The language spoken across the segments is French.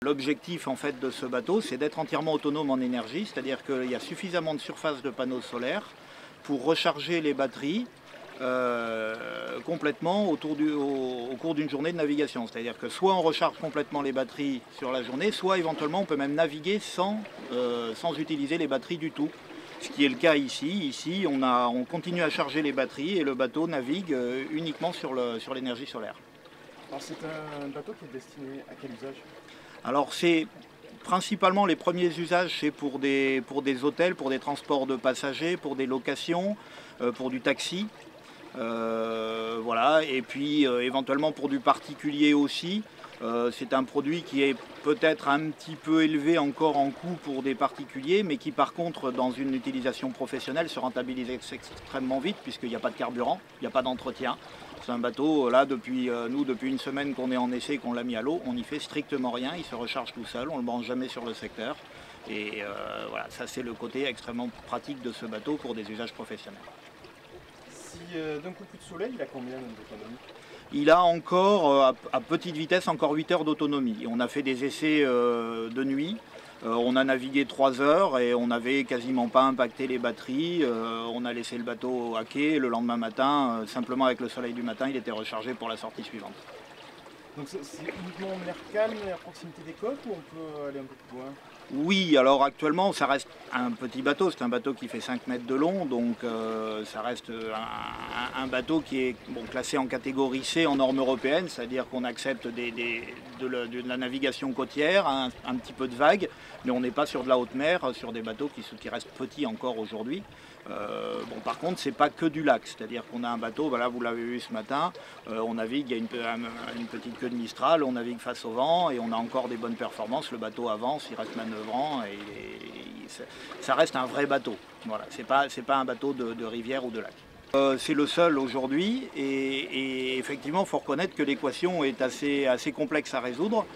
L'objectif en fait de ce bateau, c'est d'être entièrement autonome en énergie, c'est-à-dire qu'il y a suffisamment de surface de panneaux solaires pour recharger les batteries complètement au cours d'une journée de navigation. C'est-à-dire que soit on recharge complètement les batteries sur la journée, soit éventuellement on peut même naviguer sans utiliser les batteries du tout. Ce qui est le cas ici. Ici, on continue à charger les batteries et le bateau navigue uniquement sur l'énergie solaire. Alors c'est un bateau qui est destiné à quel usage? Alors c'est principalement les premiers usages, c'est pour des hôtels, pour des transports de passagers, pour des locations, pour du taxi. Voilà, et puis éventuellement pour du particulier aussi. C'est un produit qui est peut-être un petit peu élevé encore en coût pour des particuliers, mais qui par contre dans une utilisation professionnelle se rentabilise extrêmement vite puisqu'il n'y a pas de carburant, il n'y a pas d'entretien. C'est un bateau, là depuis une semaine qu'on est en essai, qu'on l'a mis à l'eau, on n'y fait strictement rien, il se recharge tout seul, on ne le branche jamais sur le secteur. Et voilà, ça c'est le côté extrêmement pratique de ce bateau pour des usages professionnels. Si d'un coup de soleil, il a combien d'autonomie? Il a encore, à petite vitesse, encore 8 heures d'autonomie. On a fait des essais de nuit. On a navigué 3 heures et on n'avait quasiment pas impacté les batteries. On a laissé le bateau à quai et le lendemain matin, simplement avec le soleil du matin, il était rechargé pour la sortie suivante. Donc c'est uniquement en mer calme et à proximité des côtes ou on peut aller un peu plus loin? Oui, alors actuellement ça reste un petit bateau, c'est un bateau qui fait 5 mètres de long, donc ça reste un bateau qui est classé en catégorie C en norme européenne, c'est-à-dire qu'on accepte de la navigation côtière, un petit peu de vagues, mais on n'est pas sur de la haute mer, sur des bateaux qui restent petits encore aujourd'hui. Par contre, c'est pas que du lac, c'est-à-dire qu'on a un bateau, voilà, vous l'avez vu ce matin, on navigue, il y a une petite queue de Mistral, on navigue face au vent et on a encore des bonnes performances, le bateau avance, il reste manœuvrant et ça reste un vrai bateau. Voilà, c'est pas un bateau de rivière ou de lac. C'est le seul aujourd'hui et effectivement, il faut reconnaître que l'équation est assez complexe à résoudre.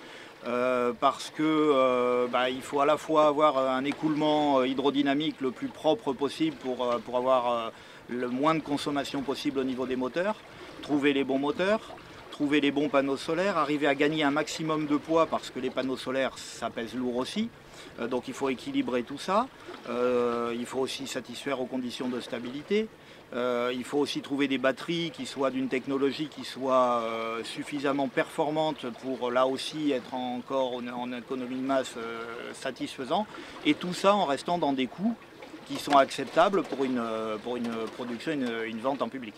Parce que il faut à la fois avoir un écoulement hydrodynamique le plus propre possible pour avoir le moins de consommation possible au niveau des moteurs, trouver les bons moteurs, trouver les bons panneaux solaires, arriver à gagner un maximum de poids parce que les panneaux solaires ça pèse lourd aussi, donc il faut équilibrer tout ça, il faut aussi satisfaire aux conditions de stabilité. Il faut aussi trouver des batteries qui soient d'une technologie qui soit suffisamment performante pour là aussi être encore en économie de masse satisfaisant. Et tout ça en restant dans des coûts qui sont acceptables pour une production, une vente en public.